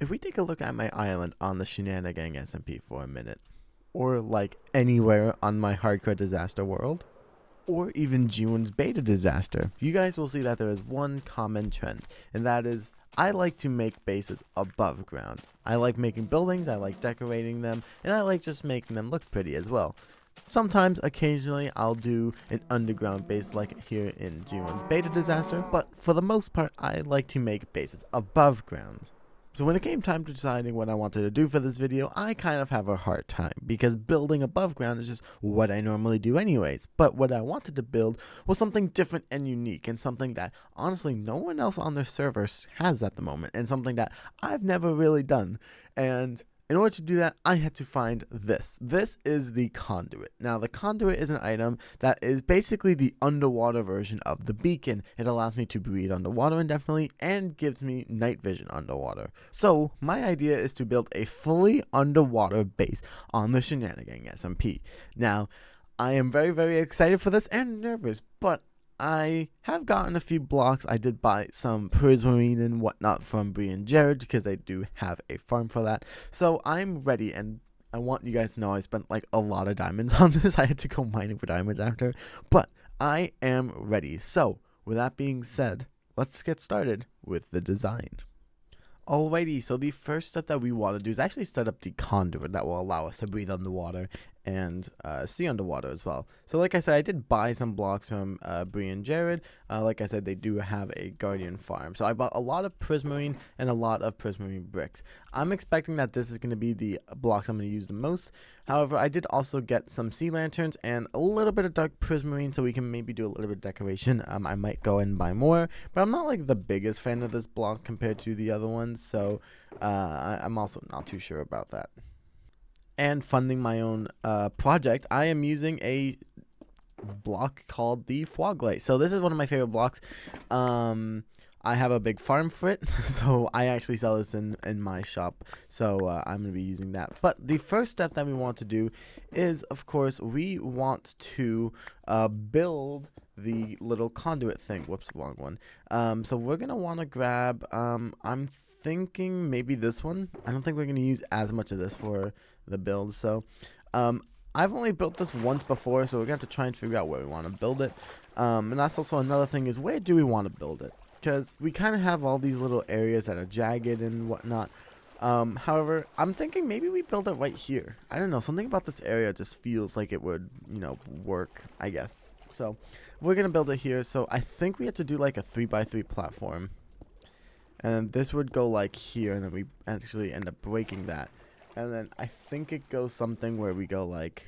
If we take a look at my island on the Shenanigang SMP for a minute, or like anywhere on my hardcore disaster world, or even June's beta disaster, you guys will see that there is one common trend, and that is I like to make bases above ground. I like making buildings, I like decorating them, and I like just making them look pretty as well. Sometimes, occasionally, I'll do an underground base like here in June's beta disaster, but for the most part, I like to make bases above ground. So when it came time to deciding what I wanted to do for this video, I kind of have a hard time because building above ground is just what I normally do anyways. But what I wanted to build was something different and unique, and something that honestly no one else on their servers has at the moment, and something that I've never really done. And in order to do that, I had to find this. This is the conduit. Now, the conduit is an item that is basically the underwater version of the beacon. It allows me to breathe underwater indefinitely and gives me night vision underwater. So, my idea is to build a fully underwater base on the Shenanigang SMP. Now, I am very, very excited for this and nervous, but I have gotten a few blocks. I did buy some prismarine and whatnot from Bree and Jared because I do have a farm for that. So I'm ready, and I want you guys to know I spent like a lot of diamonds on this. I had to go mining for diamonds after, but I am ready. So with that being said, let's get started with the design. Alrighty, so the first step that we want to do is actually set up the conduit that will allow us to breathe underwater and see underwater as well. So like I said, I did buy some blocks from Bree and Jared. Like I said, they do have a guardian farm. So I bought a lot of prismarine and a lot of prismarine bricks. I'm expecting that this is going to be the blocks I'm going to use the most. However, I did also get some sea lanterns and a little bit of dark prismarine so we can maybe do a little bit of decoration. I might go and buy more, but I'm not like the biggest fan of this block compared to the other ones. So I'm also not too sure about that. And funding my own project, I am using a block called the Foglight. So this is one of my favorite blocks. I have a big farm for it, so I actually sell this in my shop. So I'm going to be using that. But the first step that we want to do is, of course, we want to build the little conduit thing. Whoops, wrong one. So we're going to want to grab, I'm thinking maybe this one. I don't think we're going to use as much of this for the build. So I've only built this once before, so we're going to have to try and figure out where we want to build it. And that's also another thing, is where do we want to build it? Because we kind of have all these little areas that are jagged and whatnot. However, I'm thinking maybe we build it right here. I don't know, something about this area just feels like it would, work, I guess. So we're going to build it here. So I think we have to do like a 3x3 platform. And this would go like here, and then we actually end up breaking that. And then I think it goes something where we go like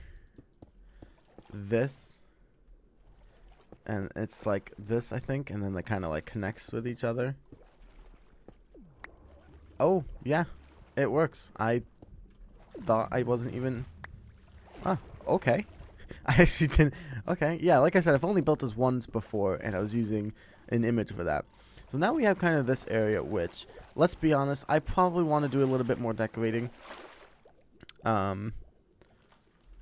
this. And it's like this, I think. And then it kind of like connects with each other. Oh, yeah. It works. I thought I wasn't even... Oh, okay. I actually didn't... Okay, yeah, like I said, I've only built this once before, and I was using an image for that. So now we have kind of this area, which, let's be honest, I probably want to do a little bit more decorating.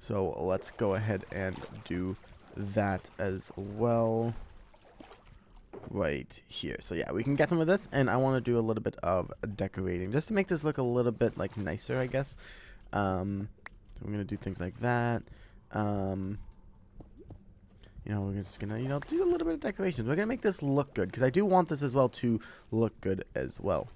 So let's go ahead and do that as well right here. So yeah, we can get some of this, and I want to do a little bit of decorating just to make this look a little bit like nicer, I guess. So we're gonna do things like that. We're just gonna, do a little bit of decorations. We're gonna make this look good, because I do want this as well to look good as well.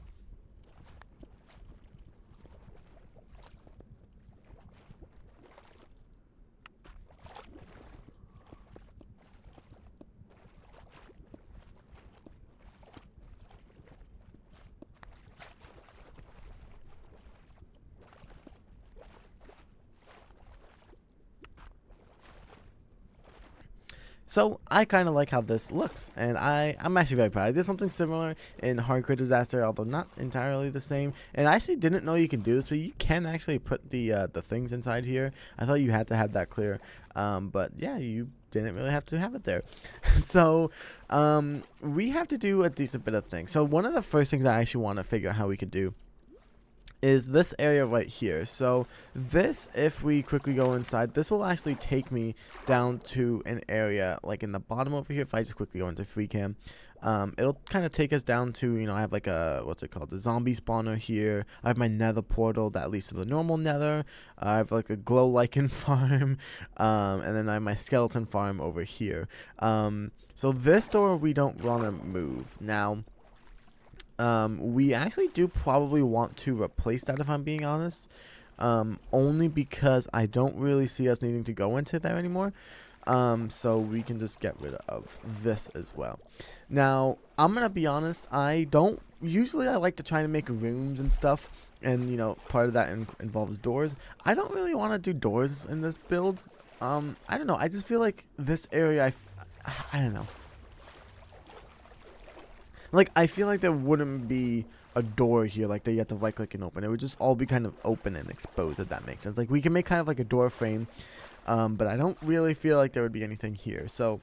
So I kind of like how this looks, and I'm actually very proud. I did something similar in Hardcore Disaster, although not entirely the same. And I actually didn't know you can do this, but you can actually put the things inside here. I thought you had to have that clear, but yeah, you didn't really have to have it there. So we have to do a decent bit of things. So one of the first things I actually want to figure out how we could do is this area right here. So this, if we quickly go inside, this will actually take me down to an area like in the bottom over here. If I just quickly go into free cam, It'll kind of take us down to, I have like a, what's it called, the zombie spawner here. I have my nether portal that leads to the normal nether. I have like a glow lichen farm, and then I have my skeleton farm over here. So this door we don't want to move. Now, we actually do probably want to replace that, if I'm being honest. Only because I don't really see us needing to go into there anymore. So we can just get rid of this as well. Now, I'm gonna be honest, usually I like to try to make rooms and stuff, and part of that involves doors. I don't really want to do doors in this build. I don't know, I just feel like this area, I don't know. Like, I feel like there wouldn't be a door here, like that you have to right click and open. It would just all be kind of open and exposed, if that makes sense. Like, we can make kind of like a door frame, but I don't really feel like there would be anything here. So,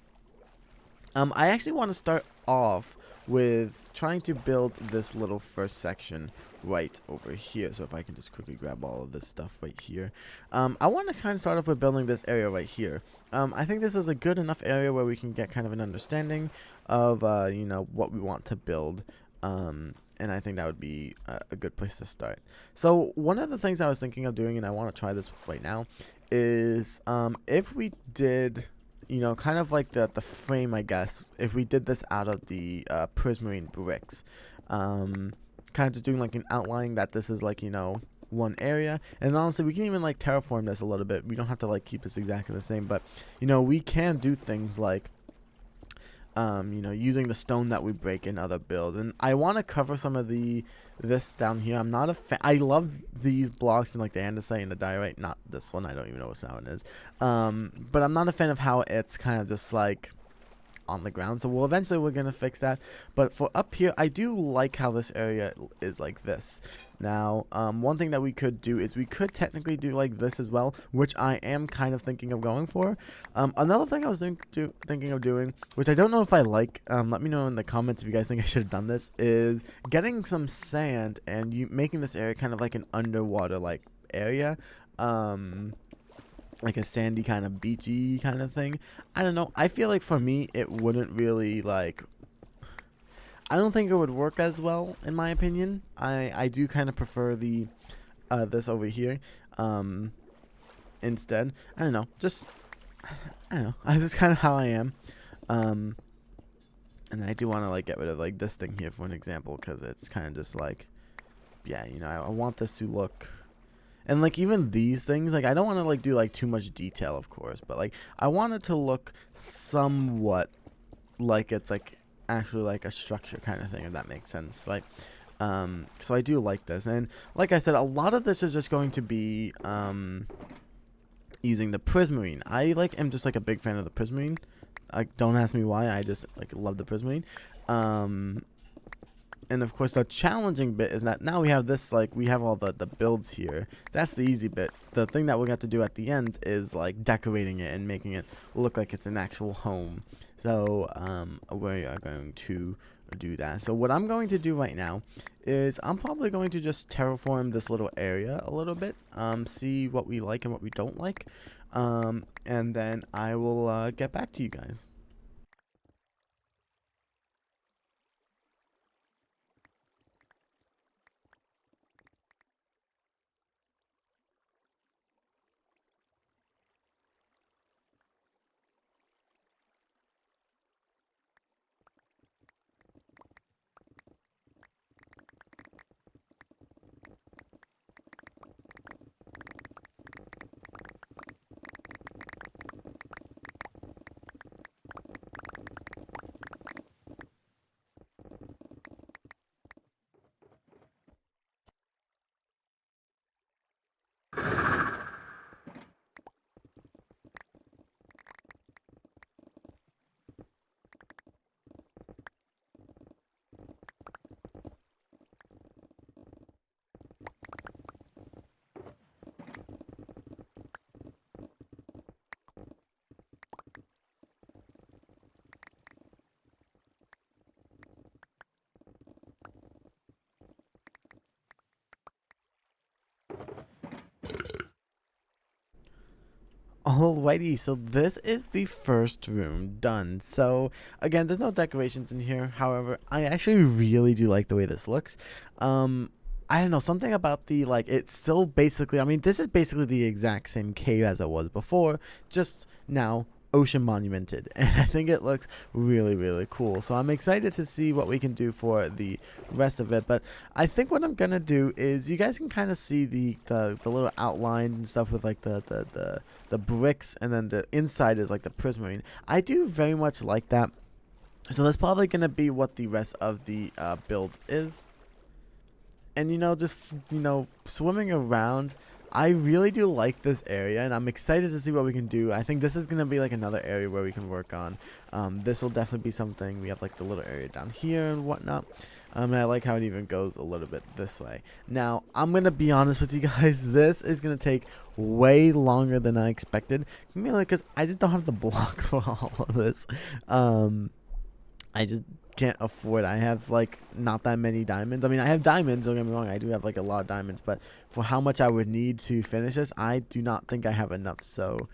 I actually want to start off with trying to build this little first section right over here. So if I can just quickly grab all of this stuff right here. I want to kind of start off with building this area right here. I think this is a good enough area where we can get kind of an understanding of, what we want to build. And I think that would be a good place to start. So one of the things I was thinking of doing, and I want to try this right now, is if we did, kind of like the frame, I guess, if we did this out of the prismarine bricks, kind of just doing like an outline that this is like, one area. And honestly, we can even like terraform this a little bit. We don't have to like keep this exactly the same, but we can do things like using the stone that we break in other builds. And I want to cover some of this down here. I'm not a fan. I love these blocks and like the andesite and the diorite. Not this one. I don't even know what one is. But I'm not a fan of how it's kind of just like on the ground. So we're gonna fix that. But for up here, I do like how this area is like this. Now, one thing that we could do is we could technically do like this as well, which I am kind of thinking of going for. Another thing I was thinking of doing, which I don't know if I like, let me know in the comments if you guys think I should have done this, is getting some sand and making this area kind of like an underwater like area. Like a sandy kind of beachy kind of thing. I don't know. I feel like for me, it wouldn't really like, I don't think it would work as well, in my opinion. I do kind of prefer the this over here instead. I don't know. I don't know. That's just kind of how I am. And I do want to like get rid of like this thing here for an example, because it's kind of just like, yeah, I want this to look. And like even these things, like I don't want to like do like too much detail, of course, but like I want it to look somewhat like it's like actually like a structure kind of thing, if that makes sense, right? So I do like this, and like I said, a lot of this is just going to be using the prismarine. I am just like a big fan of the prismarine. Don't ask me why. I just like love the prismarine. And of course the challenging bit is that now we have this, like we have all the builds here. That's the easy bit. The thing that we're going to have to do at the end is like decorating it and making it look like it's an actual home. So we are going to do that. So what I'm going to do right now is I'm probably going to just terraform this little area a little bit, see what we like and what we don't like, and then I will get back to you guys. Alrighty, so this is the first room done. So again, there's no decorations in here. However, I actually really do like the way this looks. I don't know, something about the, like, it's still basically, I mean, this is basically the exact same cave as it was before, just now ocean monumented, and I think it looks really, really cool. So I'm excited to see what we can do for the rest of it. But I think what I'm gonna do is, you guys can kind of see the little outline and stuff with like the bricks, and then the inside is like the prismarine. I do very much like that, so that's probably gonna be what the rest of the build is. And just swimming around, I really do like this area, and I'm excited to see what we can do. I think this is gonna be like another area where we can work on. This will definitely be something. We have like the little area down here and whatnot. And I like how it even goes a little bit this way. Now, I'm gonna be honest with you guys, this is gonna take way longer than I expected, mainly because I just don't have the block for all of this. I just can't afford. I have like not that many diamonds. I mean, I have diamonds, don't get me wrong, I do have like a lot of diamonds, but for how much I would need to finish this, I do not think I have enough. So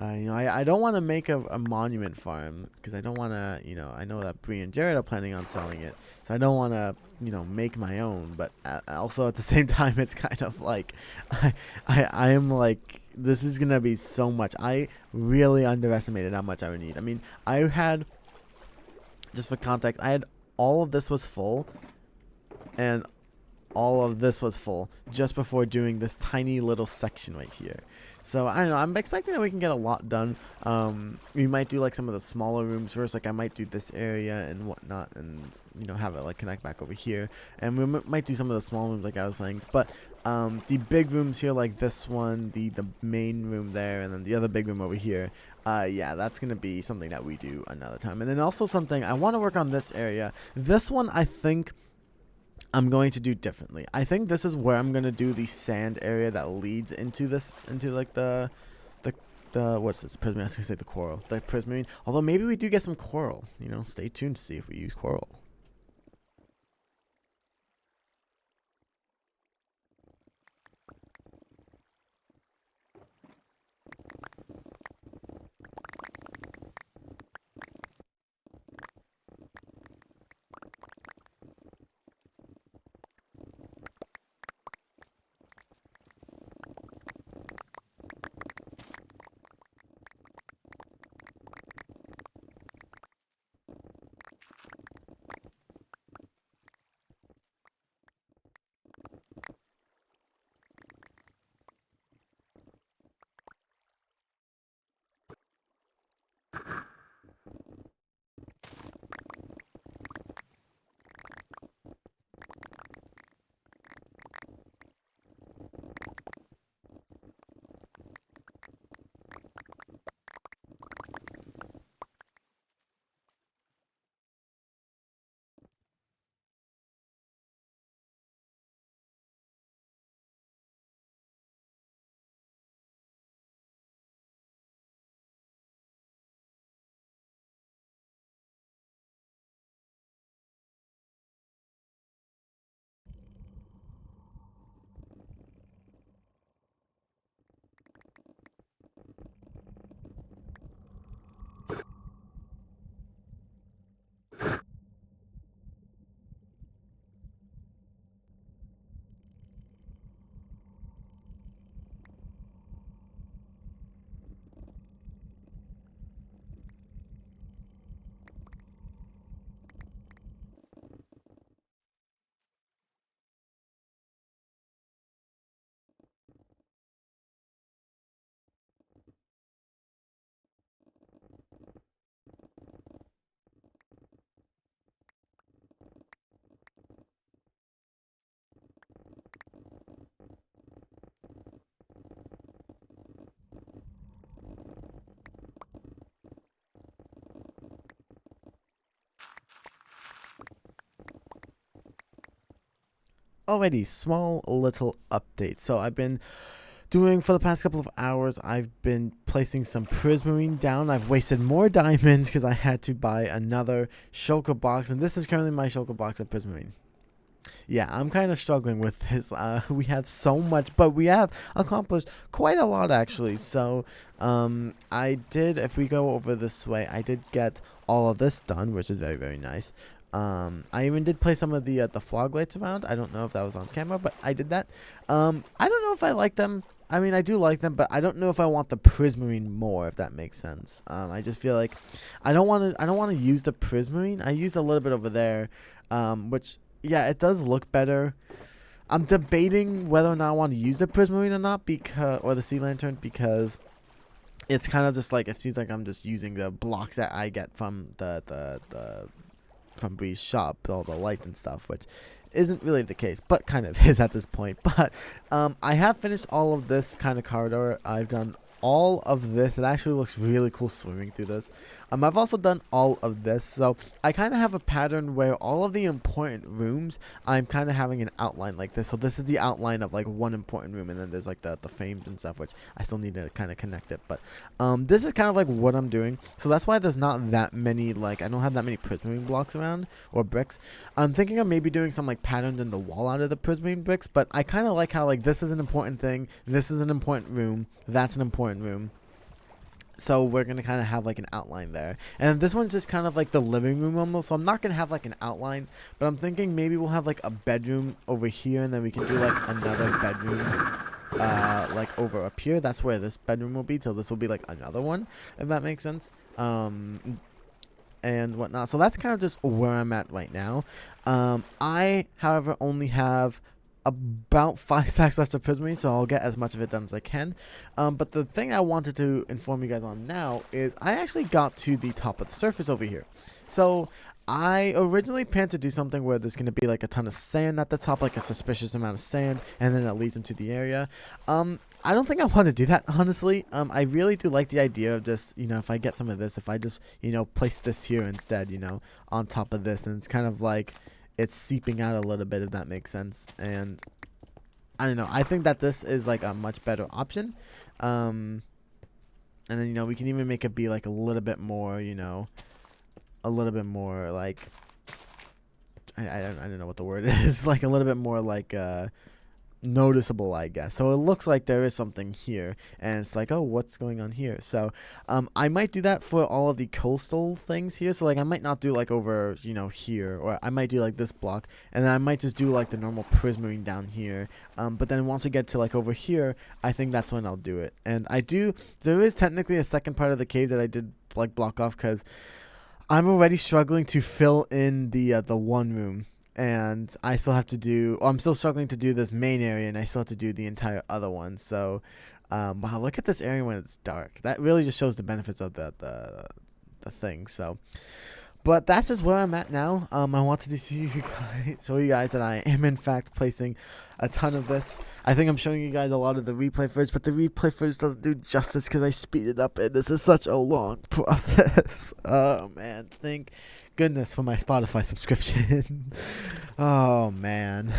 I don't want to make a monument farm, because I don't want to, I know that Bree and Jared are planning on selling it, so I don't want to make my own. But also at the same time, it's kind of like I am like, this is gonna be so much. I really underestimated how much I would need. I mean, I had, just for context, I had all of this was full, and all of this was full just before doing this tiny little section right here. So I don't know, I'm expecting that we can get a lot done. We might do like some of the smaller rooms first, like I might do this area and whatnot, and have it like connect back over here, and we might do some of the small rooms like I was saying. But the big rooms here, like this one, the main room there, and then the other big room over here, yeah, that's gonna be something that we do another time. And then also something I want to work on, this area. This one I think I'm going to do differently. I think this is where I'm gonna do the sand area that leads into this, into like the what's this, prismarine? I was gonna say the coral, the prismarine. Although maybe we do get some coral. Stay tuned to see if we use coral. Alrighty, small little update. So I've been doing, for the past couple of hours, I've been placing some prismarine down. I've wasted more diamonds because I had to buy another shulker box, and this is currently my shulker box of prismarine. Yeah, I'm kind of struggling with this. We have so much, but we have accomplished quite a lot actually. So, I did. If we go over this way, I did get all of this done, which is very very nice. I even did play some of the fog lights around. I don't know if that was on camera, but I did that. I don't know if I like them. I mean, I do like them, but I don't know if I want the prismarine more, if that makes sense. I just feel like I don't want to. I don't want to use the prismarine. I used a little bit over there, which yeah, it does look better. I'm debating whether or not I want to use the prismarine or not, because or the sea lantern, because it's kind of just like it seems like I'm just using the blocks that I get from the from Bree's shop, all the light and stuff, which isn't really the case, but kind of is at this point. But I have finished all of this kind of corridor. I've done all of this. It actually looks really cool swimming through this. I've also done all of this, so I kind of have a pattern where all of the important rooms, I'm kind of having an outline like this. So this is the outline of like one important room, and then there's like the frames and stuff, which I still need to kind of connect it. But this is kind of like what I'm doing. So that's why there's not that many, like I don't have that many prismarine blocks around or bricks. I'm thinking of maybe doing some like patterns in the wall out of the prismarine bricks, but I kind of like how like this is an important thing, this is an important room, that's an important room. So we're going to kind of have like an outline there. And this one's just kind of like the living room almost. So I'm not going to have like an outline, but I'm thinking maybe we'll have like a bedroom over here, and then we can do like another bedroom like over up here. That's where this bedroom will be. So this will be like another one, if that makes sense. And whatnot. So that's kind of just where I'm at right now. I, however, only have about 5 stacks left of prismarine, so I'll get as much of it done as I can. But the thing I wanted to inform you guys on now is I actually got to the top of the surface over here. So I originally planned to do something where there's going to be like a ton of sand at the top, like a suspicious amount of sand, and then it leads into the area. I don't think I want to do that, honestly. I really do like the idea of just, if I get some of this, if I just, place this here instead, on top of this, and it's kind of like it's seeping out a little bit, if that makes sense. And I don't know, I think that this is like a much better option. And then we can even make it be like a little bit more, a little bit more like I don't know what the word is, like a little bit more like noticeable, I guess. So it looks like there is something here, and it's like, oh, what's going on here? So I might do that for all of the coastal things here. So like I might not do like over here, or I might do like this block, and then I might just do like the normal prismarine down here. But then once we get to like over here, I think that's when I'll do it. And there is technically a second part of the cave that I did like block off, because I'm already struggling to fill in the one room. And I still have to do, I'm still struggling to do this main area, and I still have to do the entire other one. So, wow, look at this area when it's dark. That really just shows the benefits of the thing. So, but that's just where I'm at now. I wanted to show you guys that I am in fact placing a ton of this. I think I'm showing you guys a lot of the replay footage, but the replay footage doesn't do justice because I speed it up, and this is such a long process. Oh man, thank goodness for my Spotify subscription. Oh man.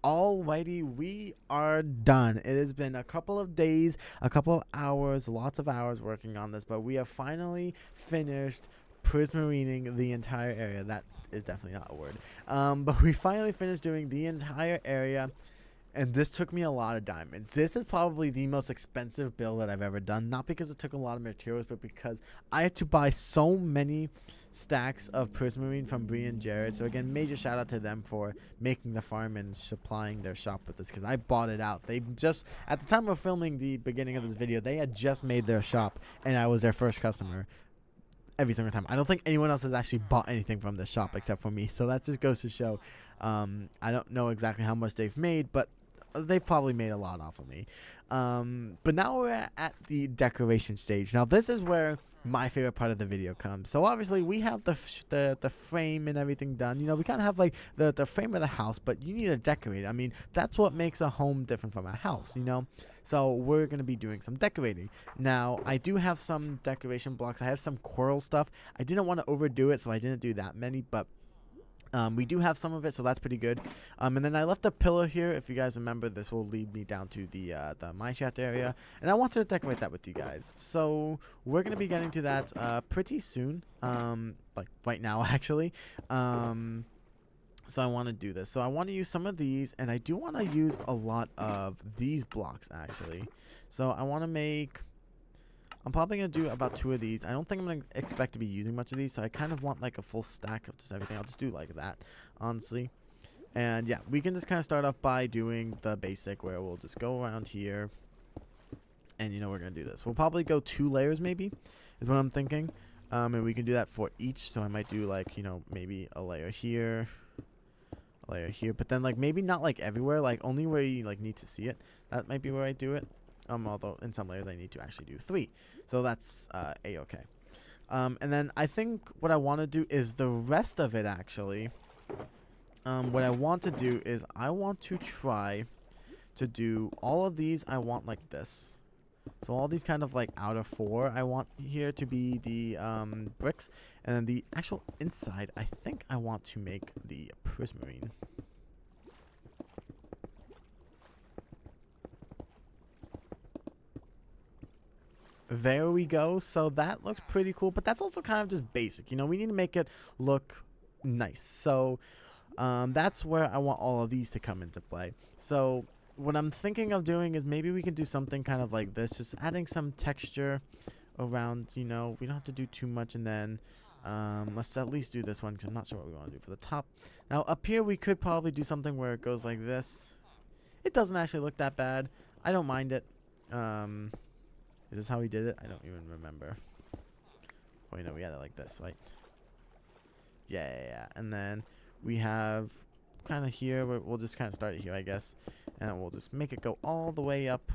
Alrighty, we are done. It has been a couple of days, a couple of hours, lots of hours working on this, but we have finally finished prismarining the entire area. That is definitely not a word. But we finally finished doing the entire area, And this took me a lot of diamonds. This is probably the most expensive build that I've ever done. Not because it took a lot of materials, but because I had to buy so many stacks of prismarine from Bree and Jared. So again, major shout out to them for making the farm and supplying their shop with this, because I bought it out. They just, at the time of filming the beginning of this video, they had just made their shop and I was their first customer every single time. I don't think anyone else has actually bought anything from the shop except for me. So that just goes to show, I don't know exactly how much they've made, but they've probably made a lot off of me. But now we're at the decoration stage. Now this is where my favorite part of the video comes. So obviously we have the frame and everything done. You know, we kind of have like the frame of the house, but you need to decorate it. I mean, that's what makes a home different from a house, you know? So we're going to be doing some decorating. Now, I do have some decoration blocks. I have some coral stuff. I didn't want to overdo it, so I didn't do that many, but we do have some of it, so that's pretty good. And then I left a pillar here. If you guys remember, this will lead me down to the mineshaft area, and I wanted to decorate that with you guys. So we're gonna be getting to that pretty soon, like right now actually. So I want to do this. So I want to use some of these, and I do want to use a lot of these blocks actually. So I want to make. I'm probably going to do about 2 of these. I don't think I'm going to expect to be using much of these, so I kind of want like a full stack of just everything. I'll just do like that, honestly. And yeah, we can just kind of start off by doing the basic, where we'll just go around here. And you know, we're going to do this. We'll probably go 2 layers maybe, is what I'm thinking. And we can do that for each. So I might do like, you know, maybe a layer here, a layer here. But then like maybe not like everywhere, like only where you like need to see it. That might be where I do it. Although in some layers I need to actually do 3. So that's a-okay. And then I think what I want to do is the rest of it actually. What I want to do is I want to try to do all of these. I want like this. So all these kind of like outer 4 I want here to be the bricks. And then the actual inside, I think I want to make the prismarine. There we go. So that looks pretty cool, but that's also kind of just basic. You know, we need to make it look nice. So that's where I want all of these to come into play. So what I'm thinking of doing is maybe we can do something kind of like this, just adding some texture around, you know, we don't have to do too much. And then let's at least do this one, because I'm not sure what we want to do for the top. Now up here we could probably do something where it goes like this. It doesn't actually look that bad. I don't mind it. Is this how we did it? I don't even remember. Oh, you know, we had it like this, right? Yeah. And then we have kind of here, we'll just kind of start it here, I guess. And then we'll just make it go all the way up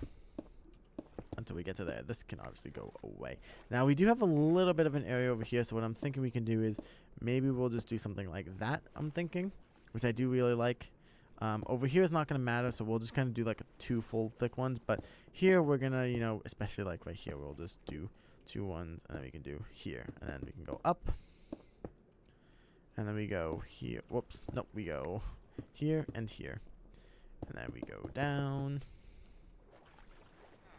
until we get to there. This can obviously go away. Now, we do have a little bit of an area over here, so what I'm thinking we can do is maybe we'll just do something like that, I'm thinking, which I do really like. Over here is not going to matter, so we'll just kind of do like 2 full thick ones. But here we're going to, you know, especially like right here, we'll just do 2 ones, and then we can do here. And then we can go up. And then we go here. Whoops. Nope, we go here and here. And then we go down.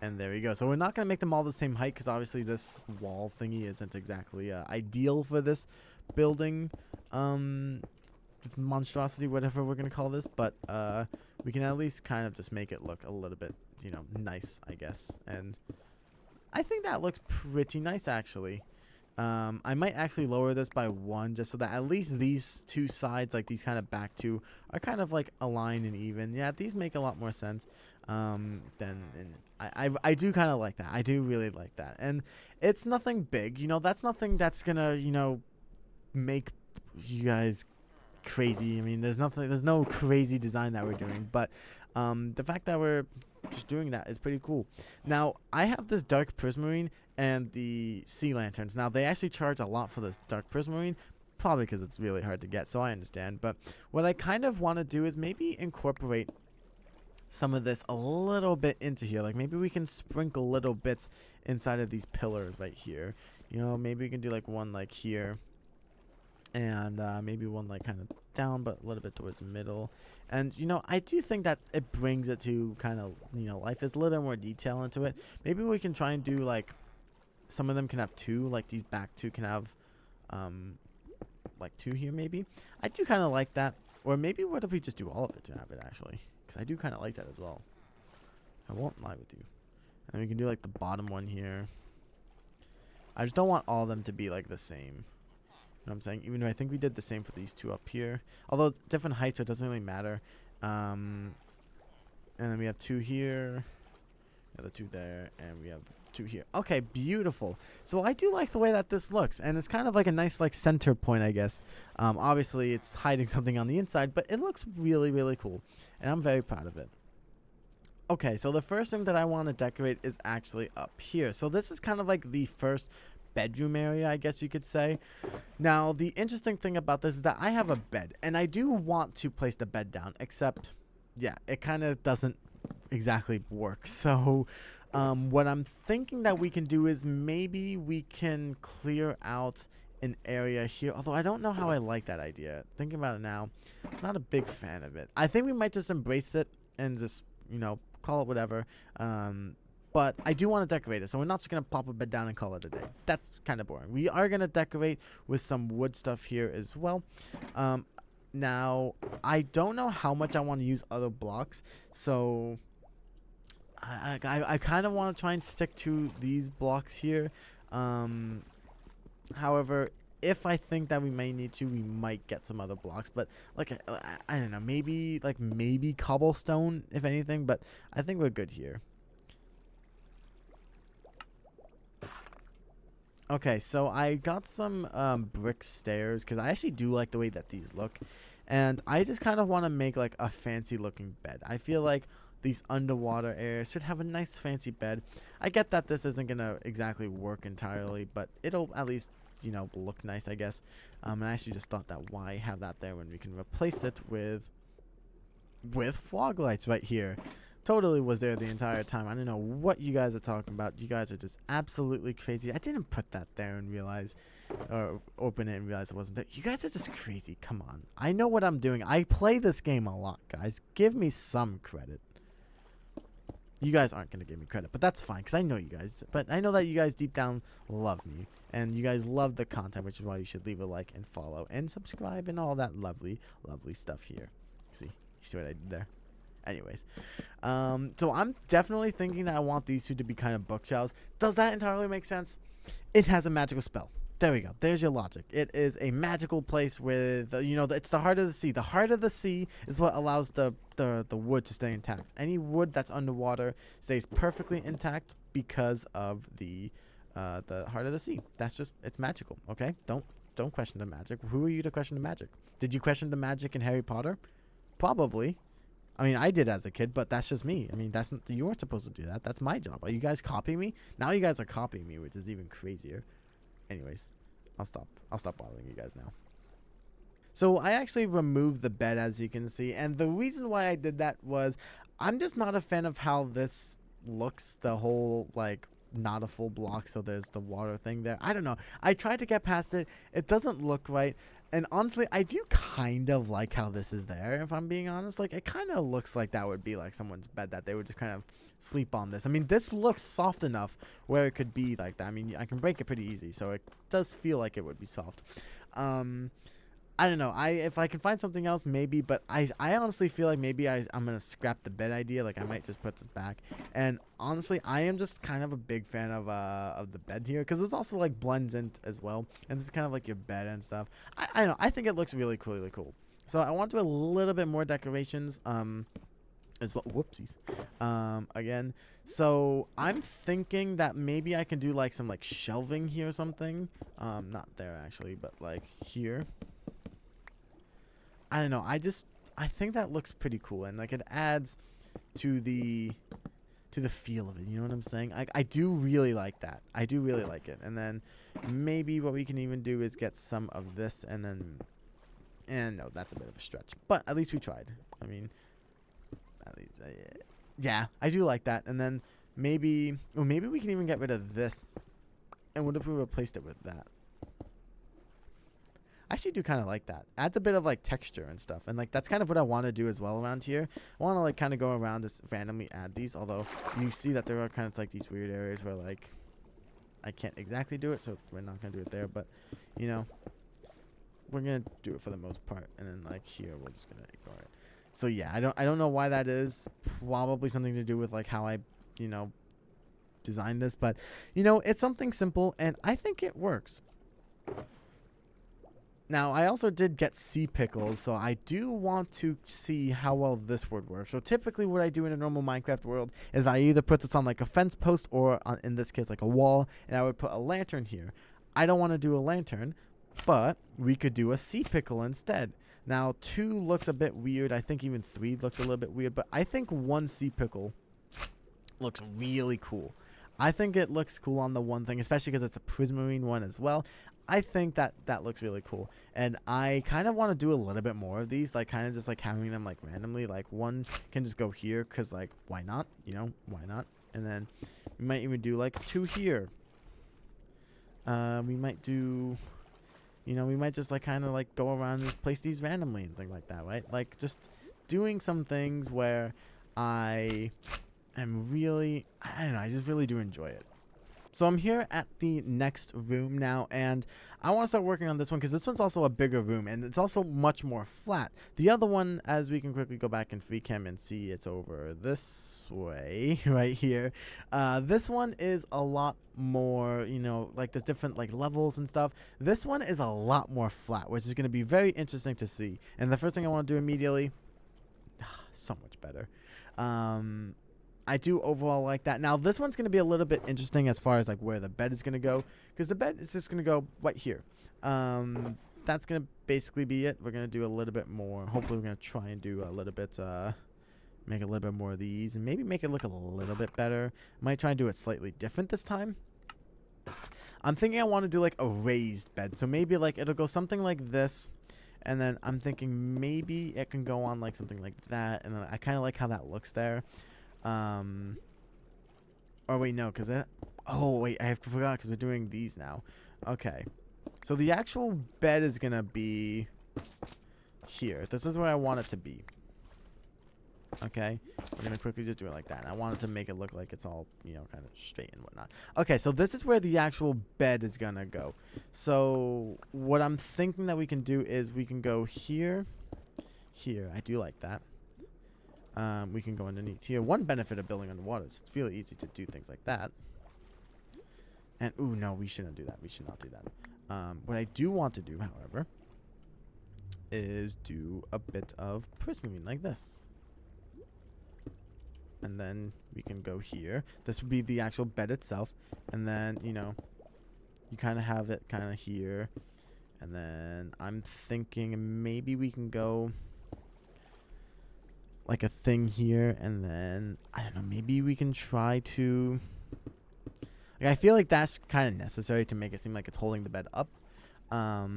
And there we go. So we're not going to make them all the same height, because obviously this wall thingy isn't exactly ideal for this building. Monstrosity, whatever we're gonna call this, but we can at least kind of just make it look a little bit, you know, nice, I guess. And I think that looks pretty nice, actually. I might actually lower this by 1, just so that at least these 2 sides, like these kind of back 2, are kind of like aligned and even. Yeah, these make a lot more sense. And I do kind of like that. I do really like that. And it's nothing big, you know. That's nothing that's gonna, you know, make you guys crazy. I mean, there's no crazy design that we're doing, but the fact that we're just doing that is pretty cool. Now, I have this dark prismarine and the sea lanterns. Now, they actually charge a lot for this dark prismarine, probably because it's really hard to get, so I understand. But what I kind of want to do is maybe incorporate some of this a little bit into here. Like maybe we can sprinkle little bits inside of these pillars right here. You know, maybe we can do like one like here. And maybe one like kind of down, but a little bit towards the middle. And, you know, I do think that it brings it to kind of, you know, life. There's a little bit more detail into it. Maybe we can try and do like, some of them can have 2, like these back 2 can have like 2 here maybe. I do kind of like that. Or maybe what if we just do all of it to have it actually? because I do kind of like that as well. I won't lie with you. And then we can do like the bottom one here. I just don't want all of them to be like the same. You know what I'm saying? Even though I think we did the same for these two up here. Although different heights, so it doesn't really matter. And then we have 2 here. The 2 there, and we have 2 here. Okay, beautiful. So I do like the way that this looks, and it's kind of like a nice like center point, I guess. Obviously it's hiding something on the inside, but it looks really, really cool, and I'm very proud of it. Okay, so the first thing that I want to decorate is actually up here. So this is kind of like the first bedroom area, I guess you could say. Now, the interesting thing about this is that I have a bed, and I do want to place the bed down, except, yeah, it kind of doesn't exactly work. So what I'm thinking that we can do is maybe we can clear out an area here, although I don't know how I like that idea. Thinking about it now, I'm not a big fan of it. I think we might just embrace it and just, you know, call it whatever. But I do want to decorate it, so we're not just going to pop a bed down and call it a day. That's kind of boring. We are going to decorate with some wood stuff here as well. Now, I don't know how much I want to use other blocks, so I kind of want to try and stick to these blocks here. However, if I think that we may need to, we might get some other blocks. But like I don't know, maybe cobblestone if anything. But I think we're good here. Okay, so I got some brick stairs because I actually do like the way that these look, and I just kind of want to make like a fancy looking bed. I feel like these underwater areas should have a nice fancy bed. I get that this isn't gonna exactly work entirely, but it'll at least, you know, look nice, I guess. And I actually just thought that why have that there when we can replace it with fog lights right here. Totally was there the entire time. I don't know what you guys are talking about. You guys are just absolutely crazy. I didn't put that there and realize, or open it and realize it wasn't there. You guys are just crazy. Come on. I know what I'm doing. I play this game a lot, guys. Give me some credit. You guys aren't going to give me credit, but that's fine because I know you guys. But I know that you guys deep down love me, and you guys love the content, which is why you should leave a like and follow and subscribe and all that lovely, lovely stuff here. You see what I did there? Anyways, so I'm definitely thinking that I want these two to be kind of bookshelves. Does that entirely make sense? It has a magical spell. There we go. There's your logic. It is a magical place with, you know, it's the heart of the sea. The heart of the sea is what allows the wood to stay intact. Any wood that's underwater stays perfectly intact because of the heart of the sea. That's just, it's magical. Okay, don't question the magic. Who are you to question the magic? Did you question the magic in Harry Potter? Probably. I mean, I did as a kid, but that's just me. I mean, you weren't supposed to do that. That's my job. Are you guys copying me? Now you guys are copying me, which is even crazier. Anyways, I'll stop bothering you guys now. So I actually removed the bed, as you can see, and the reason why I did that was I'm just not a fan of how this looks. The whole like not a full block, so there's the water thing there. I don't know. I tried to get past it. It doesn't look right. And honestly, I do kind of like how this is there, if I'm being honest. Like, it kind of looks like that would be like someone's bed, that they would just kind of sleep on this. I mean, this looks soft enough where it could be like that. I mean, I can break it pretty easy, so it does feel like it would be soft. I don't know. If I can find something else, maybe. But I honestly feel like maybe I'm going to scrap the bed idea. Like, I might just put this back. And honestly, I am just kind of a big fan of the bed here. Because it's also, like, blends in as well. And this is kind of like your bed and stuff. I don't know. I think it looks really cool, really cool. So I want to do a little bit more decorations. As well. Whoopsies. Again. So I'm thinking that maybe I can do, like, some, like, shelving here or something. Not there, actually. But, like, here. I don't know. I think that looks pretty cool, and like it adds to the feel of it. You know what I'm saying? I do really like that. I do really like it. And then maybe what we can even do is get some of this, and no, that's a bit of a stretch, but at least we tried. I mean, at least yeah, I do like that. And then maybe we can even get rid of this. And what if we replaced it with that? I actually do kind of like that. Adds a bit of like texture and stuff, and like that's kind of what I want to do as well around here. I want to like kind of go around just randomly add these, although you see that there are kind of like these weird areas where like I can't exactly do it, so we're not gonna do it there. But you know, we're gonna do it for the most part, and then like here we're just gonna ignore it. So yeah, I don't know why that is. Probably something to do with like how I, you know, designed this, but you know, it's something simple and I think it works. Now, I also did get sea pickles, so I do want to see how well this would work. So typically what I do in a normal Minecraft world is I either put this on like a fence post or on, in this case like a wall, and I would put a lantern here. I don't want to do a lantern, but we could do a sea pickle instead. Now, 2 looks a bit weird. I think even 3 looks a little bit weird, but I think 1 sea pickle looks really cool. I think it looks cool on the one thing, especially because it's a prismarine one as well. I think that looks really cool. And I kind of want to do a little bit more of these, like kind of just like having them like randomly. Like 1 can just go here because like why not? You know, why not? And then we might even do like 2 here. We might do, you know, we might just like kind of like go around and just place these randomly and things like that, right? Like just doing some things where I am really, I don't know, I just really do enjoy it. So I'm here at the next room now, and I want to start working on this one because this one's also a bigger room, and it's also much more flat. The other one, as we can quickly go back in free cam and see, it's over this way, right here. This one is a lot more, you know, like there's different like levels and stuff. This one is a lot more flat, which is going to be very interesting to see. And the first thing I want to do immediately, so much better. I do overall like that. Now, this one's going to be a little bit interesting as far as like where the bed is going to go, because the bed is just going to go right here. That's going to basically be it. We're going to do a little bit more. Hopefully, we're going to try and do a little bit, make a little bit more of these, and maybe make it look a little bit better. Might try and do it slightly different this time. I'm thinking I want to do like a raised bed, so maybe like it'll go something like this. And then I'm thinking maybe it can go on like something like that, and then I kind of like how that looks there. Or wait, no, because it. Oh wait, I forgot because we're doing these now. Okay, so the actual bed is gonna be here. This is where I want it to be. Okay, we're gonna quickly just do it like that. And I wanted to make it look like it's all, you know, kind of straight and whatnot. Okay, so this is where the actual bed is gonna go. So what I'm thinking that we can do is we can go here, here. I do like that. We can go underneath here. One benefit of building underwater is it's really easy to do things like that. And, ooh, no, we shouldn't do that. We should not do that. What I do want to do, however, is do a bit of prismarine like this. And then we can go here. This would be the actual bed itself. And then, you know, you kind of have it kind of here. And then I'm thinking maybe we can go like a thing here, and then I don't know, maybe we can try to like, I feel like that's kind of necessary to make it seem like it's holding the bed up. I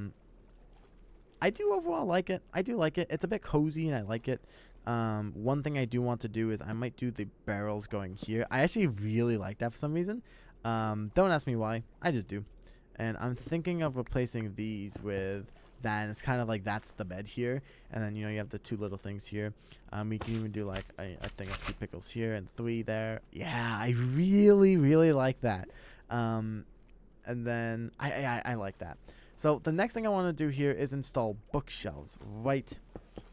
do overall like it. I do like it. It's a bit cozy and I like it. One thing I do want to do is I might do the barrels going here. I actually really like that for some reason. Don't ask me why. I just do. And I'm thinking of replacing these with that, and it's kind of like that's the bed here, and then, you know, you have the 2 little things here. We can even do like a thing of 2 pickles here and 3 there. Yeah, I really like that. And then I like that. So the next thing I want to do here is install bookshelves right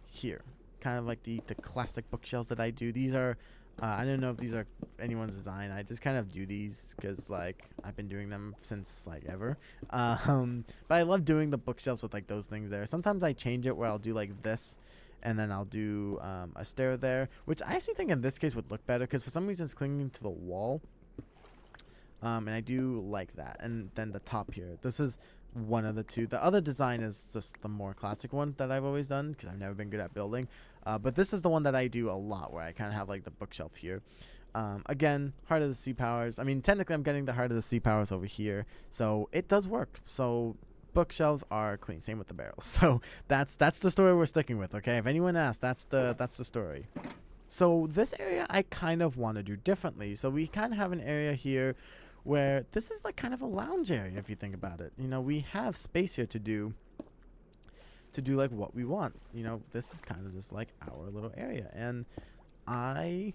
here, kind of like the classic bookshelves that I do. These are I don't know if these are anyone's design. I just kind of do these because, like, I've been doing them since, like, ever. But I love doing the bookshelves with, like, those things there. Sometimes I change it where I'll do, like, this, and then I'll do a stair there, which I actually think in this case would look better because for some reason it's clinging to the wall. And I do like that. And then the top here. This is one of the 2. The other design is just the more classic one that I've always done because I've never been good at building. But this is the one that I do a lot, where I kind of have like the bookshelf here. Again, Heart of the Sea Powers. I mean, technically I'm getting the Heart of the Sea Powers over here, so it does work. So bookshelves are clean. Same with the barrels. So that's the story we're sticking with. Okay, if anyone asks, that's the story. So this area I kind of want to do differently. So we kind of have an area here where this is like kind of a lounge area if you think about it. You know, we have space here to do like what we want. You know, this is kind of just like our little area, and I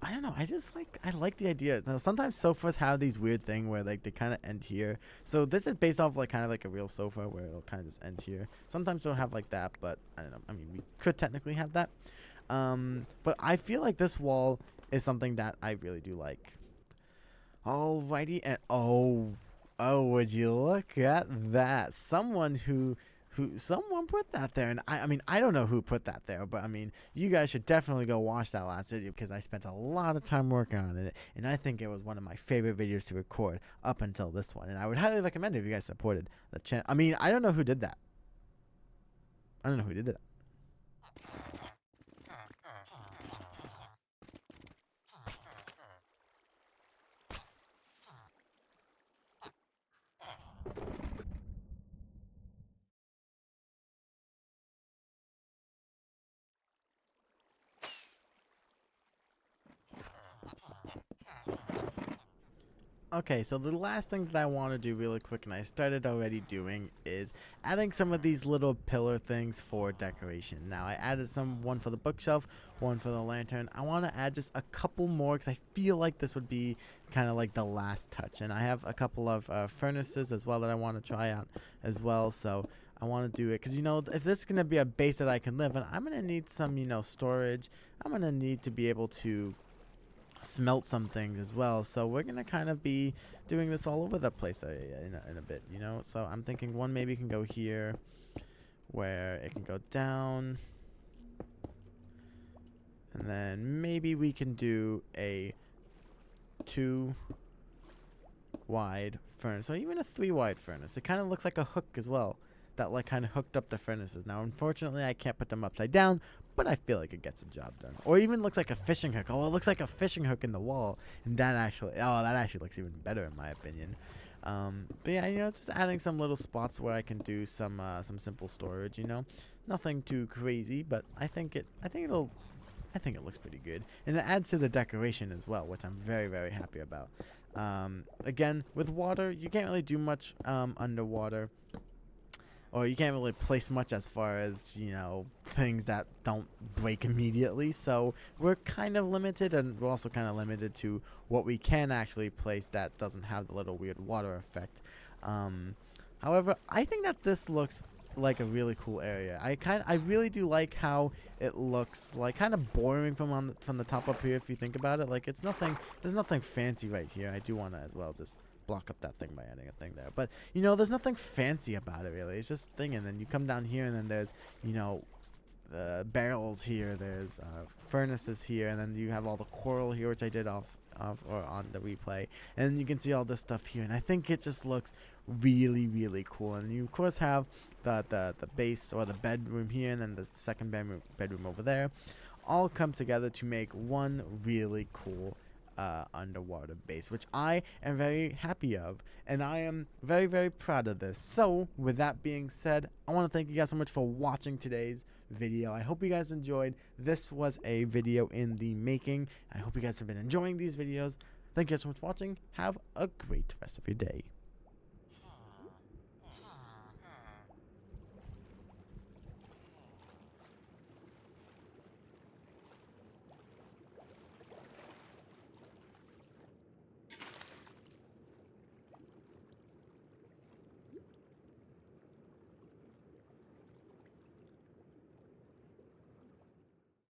I don't know. I like the idea. Now, sometimes sofas have these weird thing where like they kind of end here. So this is based off like kind of like a real sofa where it'll kind of just end here. Sometimes they'll have like that, but I don't know. I mean, we could technically have that. But I feel like this wall is something that I really do like. Alrighty, and oh, would you look at that? Someone put that there, and I mean, I don't know who put that there, but I mean, you guys should definitely go watch that last video because I spent a lot of time working on it, and I think it was one of my favorite videos to record up until this one, and I would highly recommend it if you guys supported the channel. I mean, I don't know who did that. I don't know who did it. Okay, so the last thing that I want to do really quick, and I started already doing, is adding some of these little pillar things for decoration. Now, I added one for the bookshelf, one for the lantern. I want to add just a couple more because I feel like this would be kind of like the last touch. And I have a couple of furnaces as well that I want to try out as well, so I want to do it because, you know, if this is going to be a base that I can live in, I'm going to need some, you know, storage. I'm going to need to be able to smelt some things as well, so we're gonna kind of be doing this all over the place in a bit, you know. So I'm thinking one maybe can go here where it can go down, and then maybe we can do a 2 wide furnace, or even a 3 wide furnace. It kind of looks like a hook as well that like kind of hooked up the furnaces. Now unfortunately I can't put them upside down, but I feel like it gets the job done. Or even looks like a fishing hook. Oh, it looks like a fishing hook in the wall, and that actually looks even better in my opinion. But yeah, you know, just adding some little spots where I can do some simple storage, you know. Nothing too crazy, but I think it looks pretty good, and it adds to the decoration as well, which I'm very, very happy about. Again, with water, you can't really do much underwater, or you can't really place much as far as, you know, things that don't break immediately. So we're kind of limited, and we're also kind of limited to what we can actually place that doesn't have the little weird water effect. However, I think that this looks like a really cool area. I really do like how it looks, like kind of boring from the top up here if you think about it. Like there's nothing fancy right here. I do want to as well just block up that thing by adding a thing there, but you know, there's nothing fancy about it really. It's just thing, and then you come down here and then there's, you know, barrels here, there's furnaces here, and then you have all the coral here, which I did off or on the replay, and you can see all this stuff here, and I think it just looks really, really cool. And you of course have the base or the bedroom here, and then the second bedroom over there, all come together to make one really cool underwater base, which I am very happy of, and I am very, very proud of this. So with that being said, I want to thank you guys so much for watching today's video. I hope you guys enjoyed. This was a video in the making. I hope you guys have been enjoying these videos. Thank you guys so much for watching. Have a great rest of your day.